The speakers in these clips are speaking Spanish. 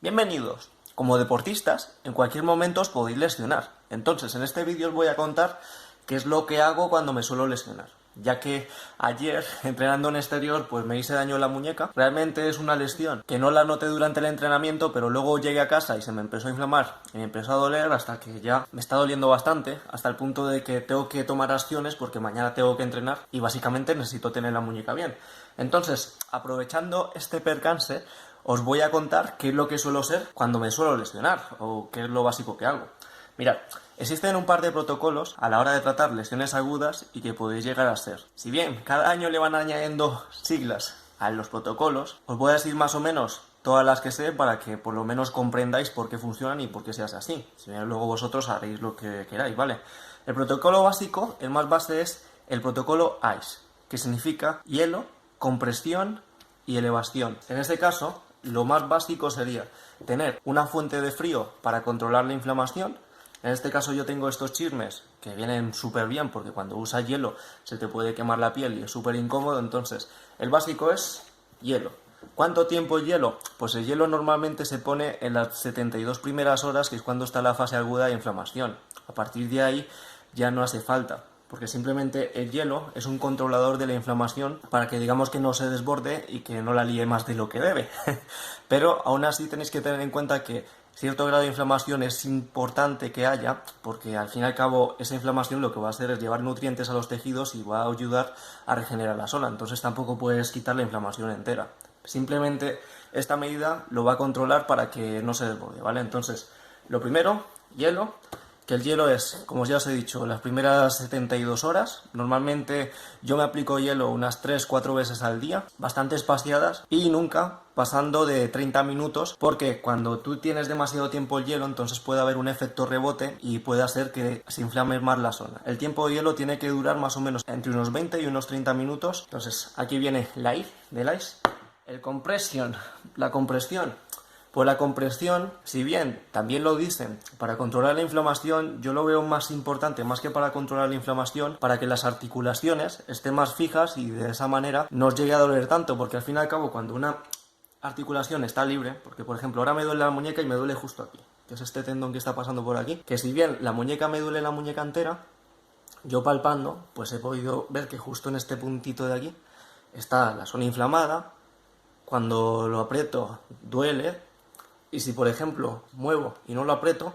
Bienvenidos. Como deportistas, en cualquier momento os podéis lesionar. Entonces, en este vídeo os voy a contar qué es lo que hago cuando me suelo lesionar. Ya que ayer, entrenando en exterior, pues me hice daño en la muñeca. Realmente es una lesión que no la noté durante el entrenamiento, pero luego llegué a casa y se me empezó a inflamar y me empezó a doler hasta que ya me está doliendo bastante, hasta el punto de que tengo que tomar acciones porque mañana tengo que entrenar y básicamente necesito tener la muñeca bien. Entonces, aprovechando este percance, os voy a contar qué es lo que suelo ser cuando me suelo lesionar o qué es lo básico que hago. Mirad, existen un par de protocolos a la hora de tratar lesiones agudas y que podéis llegar a ser. Si bien cada año le van añadiendo siglas a los protocolos, os voy a decir más o menos todas las que sé para que por lo menos comprendáis por qué funcionan y por qué se hace así. Si bien luego vosotros haréis lo que queráis, ¿vale? El protocolo básico, el más base, es el protocolo ICE, que significa hielo, compresión y elevación. En este caso, lo más básico sería tener una fuente de frío para controlar la inflamación. En este caso yo tengo estos chismes que vienen súper bien porque cuando usas hielo se te puede quemar la piel y es súper incómodo. Entonces, el básico es hielo. ¿Cuánto tiempo hielo? Pues el hielo normalmente se pone en las 72 primeras horas, que es cuando está la fase aguda de inflamación. A partir de ahí ya no hace falta, porque simplemente el hielo es un controlador de la inflamación para que digamos que no se desborde y que no la líe más de lo que debe. Pero aún así tenéis que tener en cuenta que cierto grado de inflamación es importante que haya, porque al fin y al cabo esa inflamación lo que va a hacer es llevar nutrientes a los tejidos y va a ayudar a regenerar la zona. Entonces tampoco puedes quitar la inflamación entera. Simplemente esta medida lo va a controlar para que no se desborde, ¿vale? Entonces, lo primero, hielo. Que el hielo es, como ya os he dicho, las primeras 72 horas. Normalmente yo me aplico hielo unas 3-4 veces al día, bastante espaciadas y nunca pasando de 30 minutos, porque cuando tú tienes demasiado tiempo el hielo, entonces puede haber un efecto rebote y puede hacer que se inflame más la zona. El tiempo de hielo tiene que durar más o menos entre unos 20 y unos 30 minutos. Entonces aquí viene la I del ice. La compresión. Pues la compresión, si bien también lo dicen para controlar la inflamación, yo lo veo más importante, más que para controlar la inflamación, para que las articulaciones estén más fijas y de esa manera no os llegue a doler tanto, porque al fin y al cabo cuando una articulación está libre, porque por ejemplo ahora me duele la muñeca y me duele justo aquí, que es este tendón que está pasando por aquí, que si bien la muñeca me duele la muñeca entera, yo palpando, pues he podido ver que justo en este puntito de aquí está la zona inflamada. Cuando lo aprieto duele, y si por ejemplo muevo y no lo aprieto,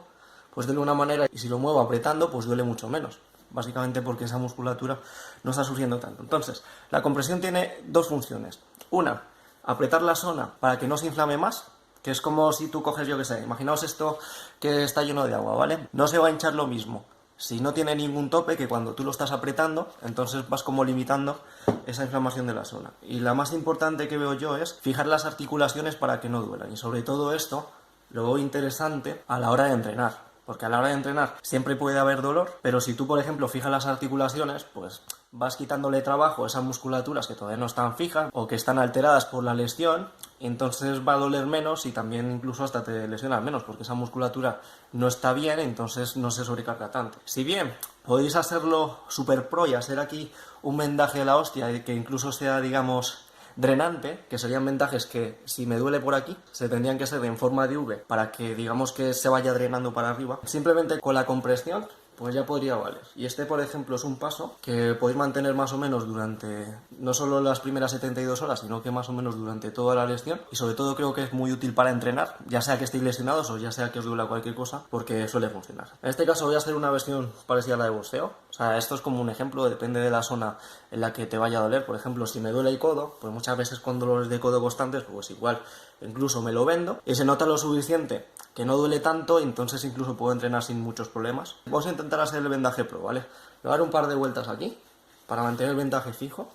pues duele de una manera, y si lo muevo apretando, pues duele mucho menos. Básicamente porque esa musculatura no está sufriendo tanto. Entonces, la compresión tiene dos funciones. Una, apretar la zona para que no se inflame más, que es como si tú coges, yo que sé, imaginaos esto que está lleno de agua, ¿vale? No se va a hinchar lo mismo si no tiene ningún tope que cuando tú lo estás apretando, entonces vas como limitando esa inflamación de la zona. Y la más importante que veo yo es fijar las articulaciones para que no duelan. Y sobre todo esto lo veo interesante a la hora de entrenar. Porque a la hora de entrenar siempre puede haber dolor, pero si tú, por ejemplo, fijas las articulaciones, pues vas quitándole trabajo a esas musculaturas que todavía no están fijas o que están alteradas por la lesión, y entonces va a doler menos y también incluso hasta te lesionas menos, porque esa musculatura no está bien, entonces no se sobrecarga tanto. Si bien podéis hacerlo super pro y hacer aquí un vendaje de la hostia y que incluso sea, digamos, drenante, que serían vendajes que si me duele por aquí se tendrían que ser en forma de V para que digamos que se vaya drenando para arriba, simplemente con la compresión pues ya podría valer. Y este, por ejemplo, es un paso que podéis mantener más o menos durante no solo las primeras 72 horas, sino que más o menos durante toda la lesión. Y sobre todo creo que es muy útil para entrenar, ya sea que estéis lesionados o ya sea que os duela cualquier cosa, porque suele funcionar. En este caso voy a hacer una versión parecida a la de boxeo. O sea, esto es como un ejemplo, depende de la zona en la que te vaya a doler. Por ejemplo, si me duele el codo, pues muchas veces con dolores de codo constantes, pues igual incluso me lo vendo y se nota lo suficiente que no duele tanto, entonces incluso puedo entrenar sin muchos problemas. Vamos a intentar hacer el vendaje pro, ¿vale? Le voy a dar un par de vueltas aquí para mantener el vendaje fijo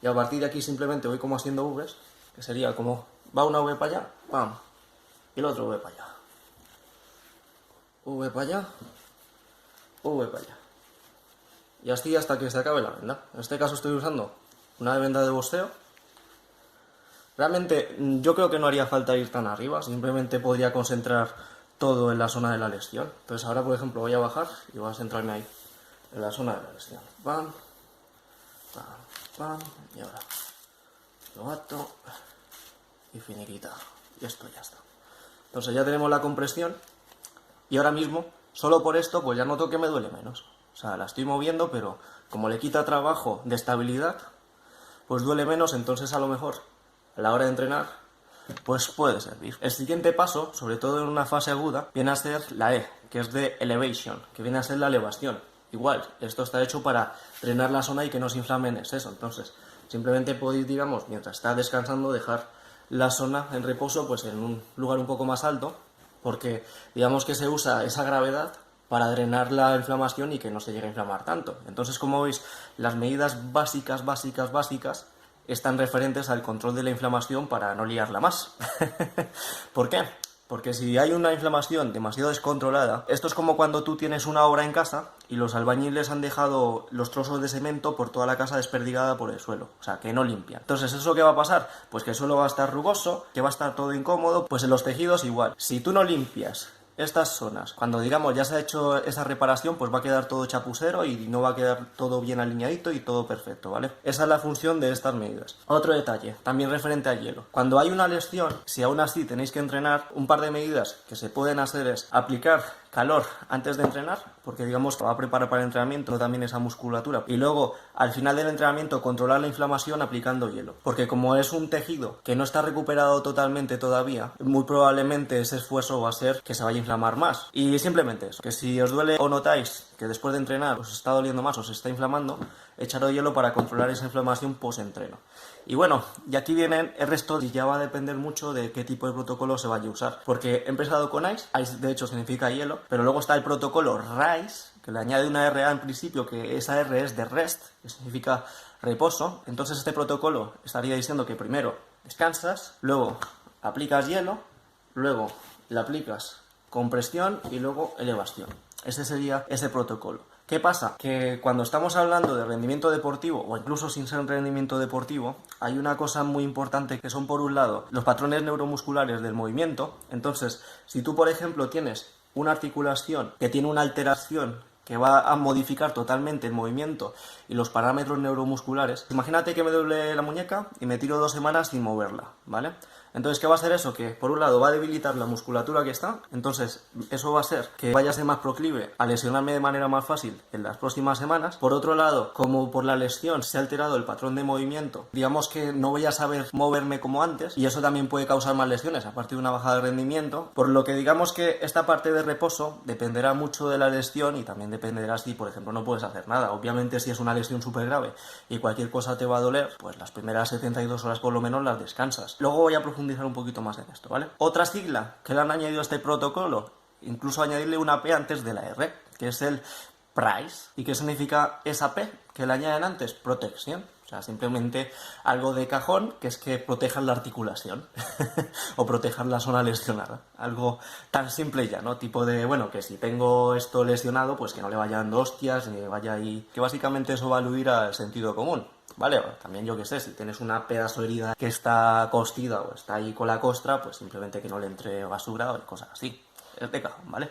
y a partir de aquí simplemente voy como haciendo Vs, que sería como va una V para allá, ¡pam! Y el otro V para allá. V para allá, V para allá. Y así hasta que se acabe la venda. En este caso estoy usando una venda de boxeo. Realmente yo creo que no haría falta ir tan arriba, simplemente podría concentrar todo en la zona de la lesión. Entonces ahora, por ejemplo, voy a bajar y voy a centrarme ahí, en la zona de la lesión. Pam, pam, pam, y ahora lo ato y finiquita. Y esto ya está. Entonces ya tenemos la compresión y ahora mismo, solo por esto, pues ya noto que me duele menos. O sea, la estoy moviendo, pero como le quita trabajo de estabilidad, pues duele menos, entonces a lo mejor a la hora de entrenar, pues puede servir. El siguiente paso, sobre todo en una fase aguda, viene a ser la E, que es de elevation, que viene a ser la elevación. Igual, esto está hecho para drenar la zona y que no se inflame en exceso. Entonces, simplemente podéis, digamos, mientras está descansando, dejar la zona en reposo, pues en un lugar un poco más alto, porque digamos que se usa esa gravedad para drenar la inflamación y que no se llegue a inflamar tanto. Entonces, como veis, las medidas básicas están referentes al control de la inflamación para no liarla más. ¿Por qué? Porque si hay una inflamación demasiado descontrolada, esto es como cuando tú tienes una obra en casa y los albañiles han dejado los trozos de cemento por toda la casa desperdigada por el suelo, o sea, que no limpian. Entonces, ¿eso qué va a pasar? Pues que el suelo va a estar rugoso, que va a estar todo incómodo, pues en los tejidos igual. Si tú no limpias estas zonas, cuando digamos ya se ha hecho esa reparación, pues va a quedar todo chapucero y no va a quedar todo bien alineadito y todo perfecto, ¿vale? Esa es la función de estas medidas. Otro detalle, también referente al hielo. Cuando hay una lesión, si aún así tenéis que entrenar, un par de medidas que se pueden hacer es aplicar calor antes de entrenar, porque digamos que va a preparar para el entrenamiento también esa musculatura, y luego al final del entrenamiento controlar la inflamación aplicando hielo, porque como es un tejido que no está recuperado totalmente todavía, muy probablemente ese esfuerzo va a ser que se vaya a inflamar más. Y simplemente eso, que si os duele o notáis que después de entrenar os está doliendo más, os está inflamando, echaros hielo para controlar esa inflamación post-entreno. Y bueno, y aquí vienen el resto y ya va a depender mucho de qué tipo de protocolo se vaya a usar. Porque he empezado con Ice, Ice de hecho significa hielo, pero luego está el protocolo RISE, que le añade una RA en principio, que esa R es de rest, que significa reposo. Entonces este protocolo estaría diciendo que primero descansas, luego aplicas hielo, luego le aplicas compresión y luego elevación. Ese sería ese protocolo. ¿Qué pasa? Que cuando estamos hablando de rendimiento deportivo, o incluso sin ser un rendimiento deportivo, hay una cosa muy importante que son, por un lado, los patrones neuromusculares del movimiento. Entonces, si tú, por ejemplo, tienes una articulación que tiene una alteración que va a modificar totalmente el movimiento y los parámetros neuromusculares, imagínate que me doble la muñeca y me tiro 2 semanas sin moverla, ¿vale? Entonces, ¿qué va a hacer eso? Que, por un lado, va a debilitar la musculatura que está, entonces eso va a hacer que vaya a ser más proclive a lesionarme de manera más fácil en las próximas semanas. Por otro lado, como por la lesión se ha alterado el patrón de movimiento, digamos que no voy a saber moverme como antes, y eso también puede causar más lesiones, aparte de una bajada de rendimiento, por lo que digamos que esta parte de reposo dependerá mucho de la lesión y también dependerá si, por ejemplo, no puedes hacer nada. Obviamente, si es una lesión súper grave y cualquier cosa te va a doler, pues las primeras 72 horas por lo menos las descansas. Luego voy a profundizar un poquito más en esto, ¿vale? Otra sigla que le han añadido a este protocolo, incluso añadirle una P antes de la R, que es el PRICE. ¿Y qué significa esa P que le añaden antes? Protección. O sea, simplemente algo de cajón, que es que protejan la articulación o protejan la zona lesionada. Algo tan simple ya, ¿no? Tipo de, bueno, que si tengo esto lesionado, pues que no le vayan dando hostias, ni vaya ahí... Que básicamente eso va a aludir al sentido común, ¿vale? O también, yo que sé, si tienes una pedazo de herida que está costida o está ahí con la costra, pues simplemente que no le entre basura o cosas así. Es de cajón, ¿vale?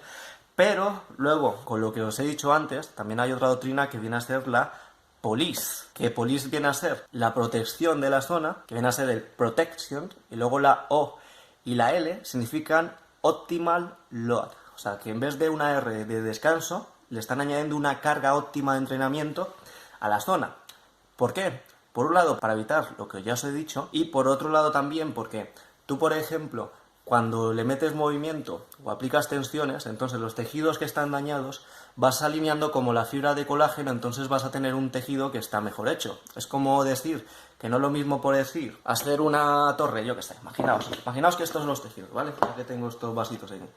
Pero luego, con lo que os he dicho antes, también hay otra doctrina que viene a ser la police, que police viene a ser la protección de la zona, que viene a ser el protection, y luego la O y la L significan optimal load. O sea, que en vez de una R de descanso, le están añadiendo una carga óptima de entrenamiento a la zona. ¿Por qué? Por un lado, para evitar lo que ya os he dicho, y por otro lado también porque tú, por ejemplo, cuando le metes movimiento o aplicas tensiones, entonces los tejidos que están dañados vas alineando como la fibra de colágeno, entonces vas a tener un tejido que está mejor hecho. Es como decir que no es lo mismo, por decir, hacer una torre, yo que sé, imaginaos que estos son los tejidos, ¿vale? Ya que tengo estos vasitos ahí.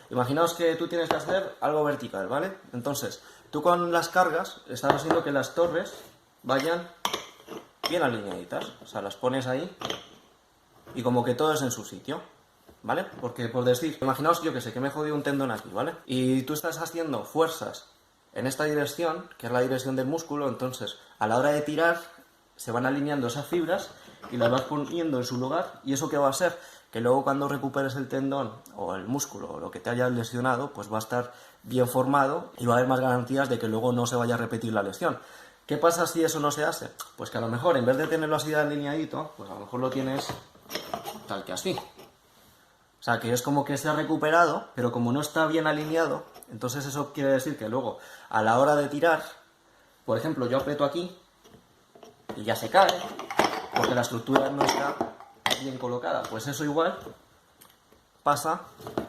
Imaginaos que tú tienes que hacer algo vertical, ¿vale? Entonces, tú con las cargas estás haciendo que las torres vayan bien alineaditas, o sea, las pones ahí y como que todo es en su sitio, ¿vale? Porque, por decir, imaginaos, yo que sé, que me he jodido un tendón aquí, ¿vale? Y tú estás haciendo fuerzas en esta dirección, que es la dirección del músculo, entonces, a la hora de tirar, se van alineando esas fibras y las vas poniendo en su lugar, y eso ¿qué va a ser? Que luego cuando recuperes el tendón o el músculo o lo que te haya lesionado, pues va a estar bien formado y va a haber más garantías de que luego no se vaya a repetir la lesión. ¿Qué pasa si eso no se hace? Pues que a lo mejor, en vez de tenerlo así de alineadito, pues a lo mejor lo tienes tal que así. O sea, que es como que se ha recuperado, pero como no está bien alineado, entonces eso quiere decir que luego, a la hora de tirar, por ejemplo, yo aprieto aquí y ya se cae, porque la estructura no está bien colocada. Pues eso igual pasa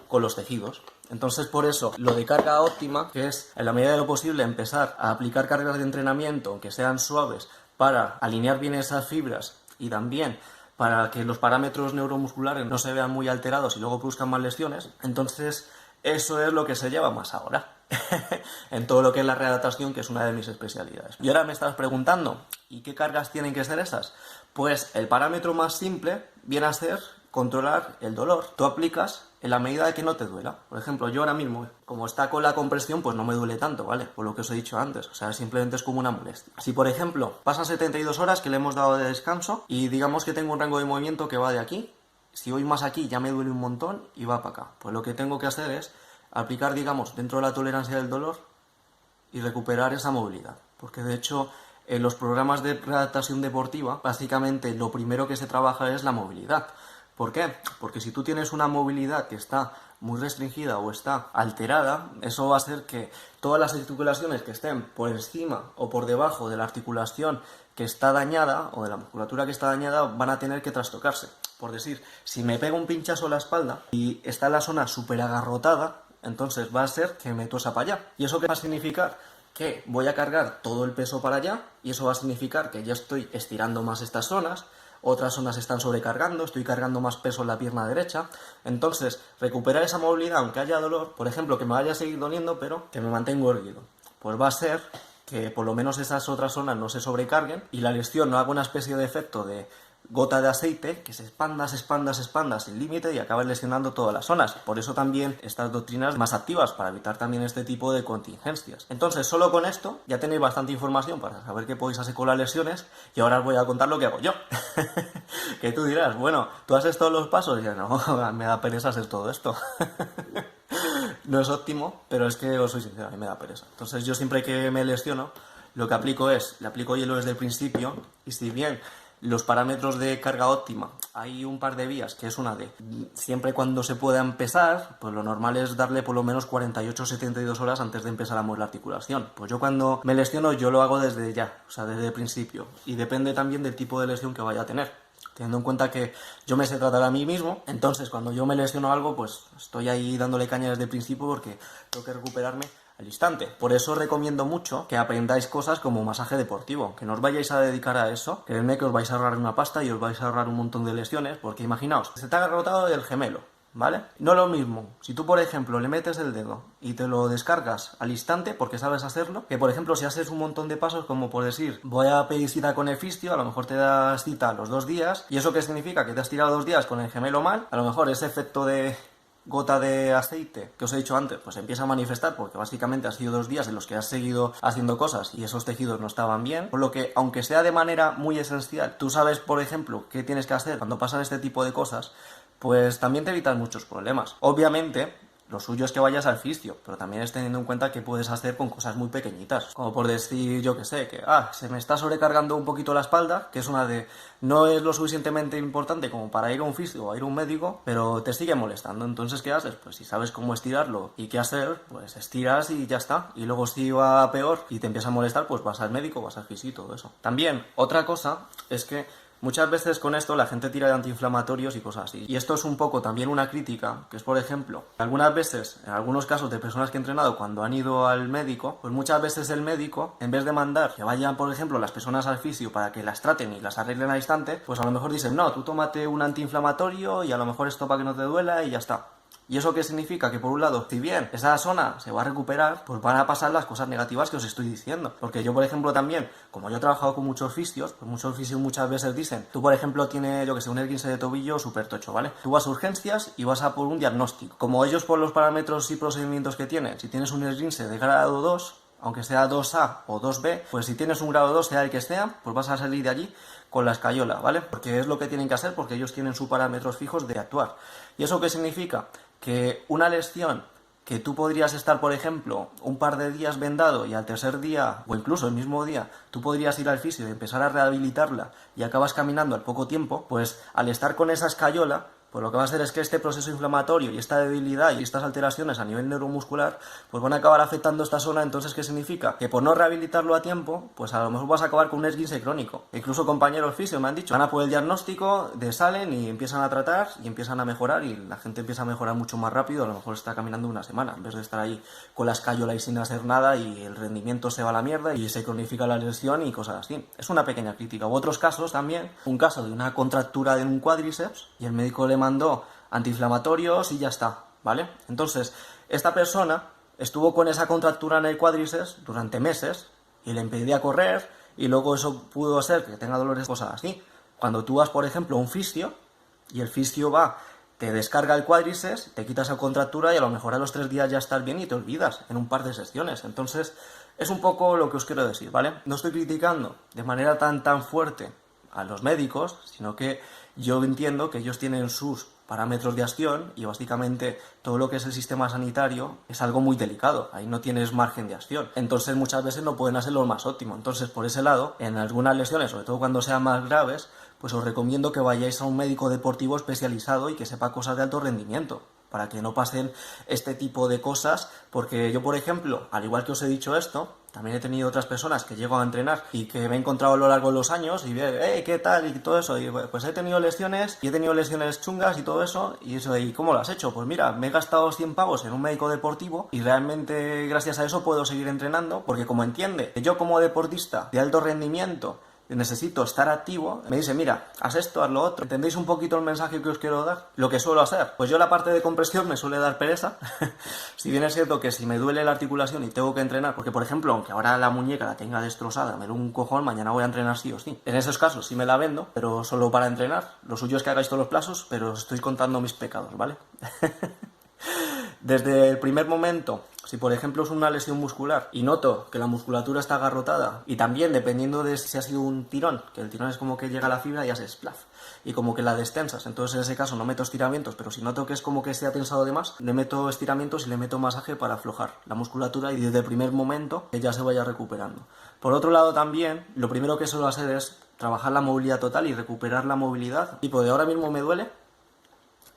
con los tejidos. Entonces, por eso, lo de carga óptima, que es en la medida de lo posible empezar a aplicar cargas de entrenamiento que sean suaves para alinear bien esas fibras y también para que los parámetros neuromusculares no se vean muy alterados y luego produzcan más lesiones, entonces eso es lo que se lleva más ahora en todo lo que es la readaptación, que es una de mis especialidades. Y ahora me estás preguntando, ¿y qué cargas tienen que ser esas? Pues el parámetro más simple viene a ser controlar el dolor. Tú aplicas en la medida de que no te duela. Por ejemplo, yo ahora mismo, como está con la compresión, pues no me duele tanto, ¿vale? Por lo que os he dicho antes. O sea, simplemente es como una molestia. Si, por ejemplo, pasan 72 horas que le hemos dado de descanso y digamos que tengo un rango de movimiento que va de aquí, si voy más aquí ya me duele un montón y va para acá. Pues lo que tengo que hacer es aplicar, digamos, dentro de la tolerancia del dolor y recuperar esa movilidad. Porque de hecho, en los programas de readaptación deportiva, básicamente lo primero que se trabaja es la movilidad. ¿Por qué? Porque si tú tienes una movilidad que está muy restringida o está alterada, eso va a hacer que todas las articulaciones que estén por encima o por debajo de la articulación que está dañada o de la musculatura que está dañada van a tener que trastocarse. Por decir, si me pego un pinchazo a la espalda y está la zona súper agarrotada, entonces va a ser que me tosa para allá. ¿Y eso qué va a significar? Que voy a cargar todo el peso para allá y eso va a significar que ya estoy estirando más estas zonas. Otras zonas están sobrecargando, estoy cargando más peso en la pierna derecha. Entonces, recuperar esa movilidad, aunque haya dolor, por ejemplo, que me vaya a seguir doliendo, pero que me mantengo erguido, pues va a ser que por lo menos esas otras zonas no se sobrecarguen y la lesión no haga una especie de efecto de gota de aceite que se expanda sin límite y acaba lesionando todas las zonas. Por eso también estas doctrinas más activas, para evitar también este tipo de contingencias. Entonces, solo con esto ya tenéis bastante información para saber qué podéis hacer con las lesiones y ahora os voy a contar lo que hago yo. Que tú dirás, bueno, ¿tú haces todos los pasos? Y yo, no, me da pereza hacer todo esto. No es óptimo, pero es que os soy sincero, a mí me da pereza. Entonces yo siempre que me lesiono, lo que aplico es, le aplico hielo desde el principio y si bien los parámetros de carga óptima, hay un par de vías, que es una de siempre cuando se pueda empezar, pues lo normal es darle por lo menos 48 o 72 horas antes de empezar a mover la articulación. Pues yo cuando me lesiono yo lo hago desde ya, o sea, desde el principio. Y depende también del tipo de lesión que vaya a tener. Teniendo en cuenta que yo me sé tratar a mí mismo, entonces cuando yo me lesiono algo, pues estoy ahí dándole caña desde el principio porque tengo que recuperarme al instante. Por eso recomiendo mucho que aprendáis cosas como masaje deportivo, que no os vayáis a dedicar a eso, creedme que os vais a ahorrar una pasta y os vais a ahorrar un montón de lesiones, porque imaginaos, se te ha agarrotado el gemelo, ¿vale? No es lo mismo, si tú por ejemplo le metes el dedo y te lo descargas al instante porque sabes hacerlo, que por ejemplo si haces un montón de pasos como por decir, voy a pedir cita con el fisio, a lo mejor te das cita a los 2 días, ¿y eso qué significa? Que te has tirado 2 días con el gemelo mal, a lo mejor ese efecto de gota de aceite que os he dicho antes, pues empieza a manifestar porque básicamente ha sido 2 días en los que has seguido haciendo cosas y esos tejidos no estaban bien, por lo que aunque sea de manera muy esencial, tú sabes por ejemplo qué tienes que hacer cuando pasan este tipo de cosas, pues también te evitas muchos problemas. Obviamente lo suyo es que vayas al fisio, pero también es teniendo en cuenta que puedes hacer con cosas muy pequeñitas. Como por decir, yo que sé, que se me está sobrecargando un poquito la espalda, que es una de... No es lo suficientemente importante como para ir a un fisio o a ir a un médico, pero te sigue molestando. Entonces, ¿qué haces? Pues si sabes cómo estirarlo y qué hacer, pues estiras y ya está. Y luego si va peor y te empieza a molestar, pues vas al médico, vas al fisio y todo eso. También, otra cosa es que muchas veces con esto la gente tira de antiinflamatorios y cosas así. Y esto es un poco también una crítica, que es por ejemplo, algunas veces, en algunos casos de personas que he entrenado cuando han ido al médico, pues muchas veces el médico, en vez de mandar que vayan, por ejemplo, las personas al fisio para que las traten y las arreglen al instante, pues a lo mejor dicen, no, tú tómate un antiinflamatorio y a lo mejor esto para que no te duela y ya está. ¿Y eso qué significa? Que por un lado, si bien esa zona se va a recuperar, pues van a pasar las cosas negativas que os estoy diciendo. Porque yo, por ejemplo, también, como yo he trabajado con muchos fisios, pues muchos fisios muchas veces dicen, tú, por ejemplo, tienes, yo que sé, un esguince de tobillo súper tocho, ¿vale? Tú vas a urgencias y vas a por un diagnóstico. Como ellos, por los parámetros y procedimientos que tienen, si tienes un esguince de grado 2, aunque sea 2A o 2B, pues si tienes un grado 2, sea el que sea, pues vas a salir de allí con la escayola, ¿vale? Porque es lo que tienen que hacer, porque ellos tienen sus parámetros fijos de actuar. ¿Y eso qué significa? Que una lesión que tú podrías estar, por ejemplo, un par de días vendado y al tercer día, o incluso el mismo día, tú podrías ir al fisio y empezar a rehabilitarla y acabas caminando al poco tiempo, pues al estar con esa escayola, pues lo que va a hacer es que este proceso inflamatorio y esta debilidad y estas alteraciones a nivel neuromuscular pues van a acabar afectando esta zona. Entonces, ¿qué significa? Que por no rehabilitarlo a tiempo, pues a lo mejor vas a acabar con un esguince crónico. Incluso compañeros fisios me han dicho, van a por el diagnóstico, salen y empiezan a tratar y empiezan a mejorar, y la gente empieza a mejorar mucho más rápido. A lo mejor está caminando una semana en vez de estar ahí con la escayola y sin hacer nada, y el rendimiento se va a la mierda y se cronifica la lesión y cosas así. Es una pequeña crítica. U otros casos también, un caso de una contractura de un cuádriceps y el médico le mandó antiinflamatorios y ya está, ¿vale? Entonces, esta persona estuvo con esa contractura en el cuádriceps durante meses y le impedía correr, y luego eso pudo ser que tenga dolores, cosas así. Cuando tú vas, por ejemplo, a un fisio y el fisio va, te descarga el cuádriceps, te quita esa contractura y a lo mejor a los 3 días ya estás bien y te olvidas en un par de sesiones. Entonces, es un poco lo que os quiero decir, ¿vale? No estoy criticando de manera tan fuerte a los médicos, sino que yo entiendo que ellos tienen sus parámetros de acción y básicamente todo lo que es el sistema sanitario es algo muy delicado, ahí no tienes margen de acción, entonces muchas veces no pueden hacer lo más óptimo. Entonces, por ese lado, en algunas lesiones, sobre todo cuando sean más graves, pues os recomiendo que vayáis a un médico deportivo especializado y que sepa cosas de alto rendimiento, para que no pasen este tipo de cosas, porque yo, por ejemplo, al igual que os he dicho esto, también he tenido otras personas que llego a entrenar y que me he encontrado a lo largo de los años y ve, ¿qué tal? Y todo eso, y pues he tenido lesiones, y he tenido lesiones chungas y todo eso, y eso, ¿y cómo lo has hecho? Pues mira, me he gastado 100 pavos en un médico deportivo y realmente gracias a eso puedo seguir entrenando, porque como entiende que yo como deportista de alto rendimiento necesito estar activo, me dice, mira, haz esto, haz lo otro. ¿Entendéis un poquito el mensaje que os quiero dar? Lo que suelo hacer, pues yo la parte de compresión me suele dar pereza. Si bien es cierto que si me duele la articulación y tengo que entrenar, porque por ejemplo, aunque ahora la muñeca la tenga destrozada, me da un cojón, mañana voy a entrenar sí o sí. En esos casos sí me la vendo, pero solo para entrenar. Lo suyo es que hagáis todos los plazos, pero os estoy contando mis pecados, ¿vale? Desde el primer momento, si por ejemplo es una lesión muscular y noto que la musculatura está agarrotada, y también dependiendo de si ha sido un tirón, que el tirón es como que llega a la fibra y hace splaf, y como que la destensas, entonces en ese caso no meto estiramientos, pero si noto que es como que se ha tensado de más, le meto estiramientos y le meto masaje para aflojar la musculatura y desde el primer momento que ya se vaya recuperando. Por otro lado también, lo primero que suelo hacer es trabajar la movilidad total y recuperar la movilidad. Tipo de ahora mismo me duele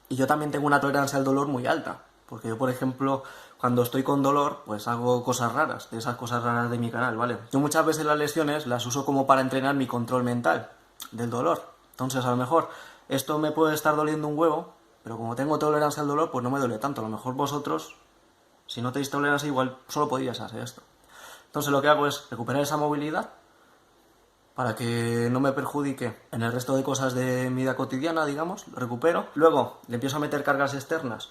y yo también tengo una tolerancia al dolor muy alta. Porque yo, por ejemplo, cuando estoy con dolor, pues hago cosas raras, de esas cosas raras de mi canal, ¿vale? Yo muchas veces las lesiones las uso como para entrenar mi control mental del dolor. Entonces, a lo mejor, esto me puede estar doliendo un huevo, pero como tengo tolerancia al dolor, pues no me duele tanto. A lo mejor vosotros, si no tenéis tolerancia, igual solo podríais hacer esto. Entonces, lo que hago es recuperar esa movilidad para que no me perjudique en el resto de cosas de mi vida cotidiana, digamos, lo recupero. Luego, le empiezo a meter cargas externas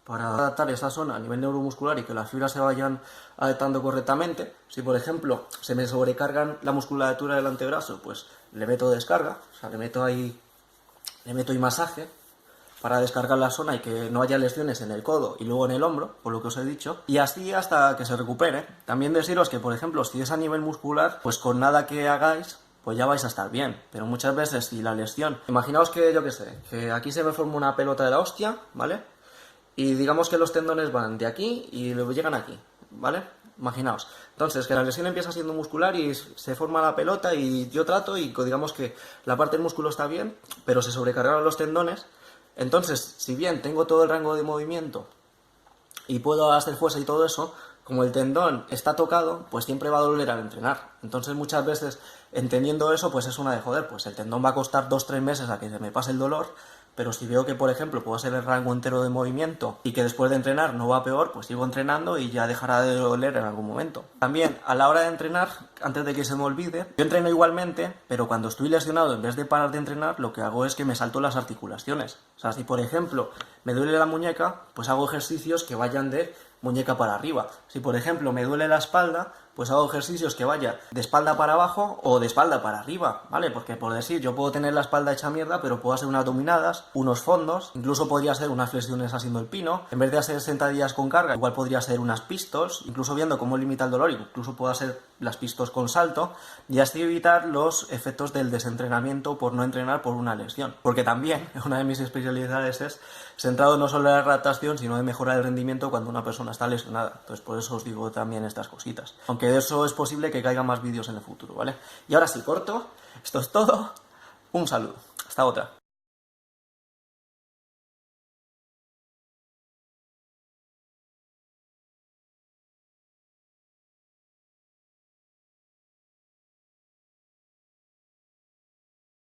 para adaptar esa zona a nivel neuromuscular y que las fibras se vayan adaptando correctamente. Si por ejemplo se me sobrecargan la musculatura del antebrazo, pues le meto descarga, o sea, le meto ahí masaje para descargar la zona y que no haya lesiones en el codo y luego en el hombro, por lo que os he dicho, y así hasta que se recupere. También deciros que, por ejemplo, si es a nivel muscular, pues con nada que hagáis, pues ya vais a estar bien. Pero muchas veces, si la lesión... Imaginaos que, yo qué sé, que aquí se me forma una pelota de la hostia, ¿vale? Y digamos que los tendones van de aquí y luego llegan aquí, ¿vale? Imaginaos. Entonces, que la lesión empieza siendo muscular y se forma la pelota y yo trato y digamos que la parte del músculo está bien, pero se sobrecargaron los tendones. Entonces, si bien tengo todo el rango de movimiento y puedo hacer fuerza y todo eso, como el tendón está tocado, pues siempre va a doler al entrenar. Entonces muchas veces, entendiendo eso, pues es una de joder, pues el tendón va a costar 2-3 meses a que se me pase el dolor, pero si veo que, por ejemplo, puedo hacer el rango entero de movimiento y que después de entrenar no va peor, pues sigo entrenando y ya dejará de doler en algún momento. También, a la hora de entrenar, antes de que se me olvide, yo entreno igualmente, pero cuando estoy lesionado, en vez de parar de entrenar, lo que hago es que me salto las articulaciones. O sea, si por ejemplo me duele la muñeca, pues hago ejercicios que vayan de muñeca para arriba. Si por ejemplo me duele la espalda, pues hago ejercicios que vayan de espalda para abajo o de espalda para arriba, ¿vale? Porque por decir, yo puedo tener la espalda hecha mierda, pero puedo hacer unas dominadas, unos fondos, incluso podría hacer unas flexiones haciendo el pino. En vez de hacer sentadillas con carga, igual podría hacer unas pistols, incluso viendo cómo limita el dolor, incluso puedo hacer las pistols con salto, y así evitar los efectos del desentrenamiento por no entrenar por una lesión. Porque también, una de mis especialidades es centrado no solo en la adaptación, sino en mejorar el rendimiento cuando una persona está lesionada. Entonces por eso os digo también estas cositas. Aunque de eso es posible que caigan más vídeos en el futuro, ¿vale? Y ahora sí, corto. Esto es todo. Un saludo. Hasta otra.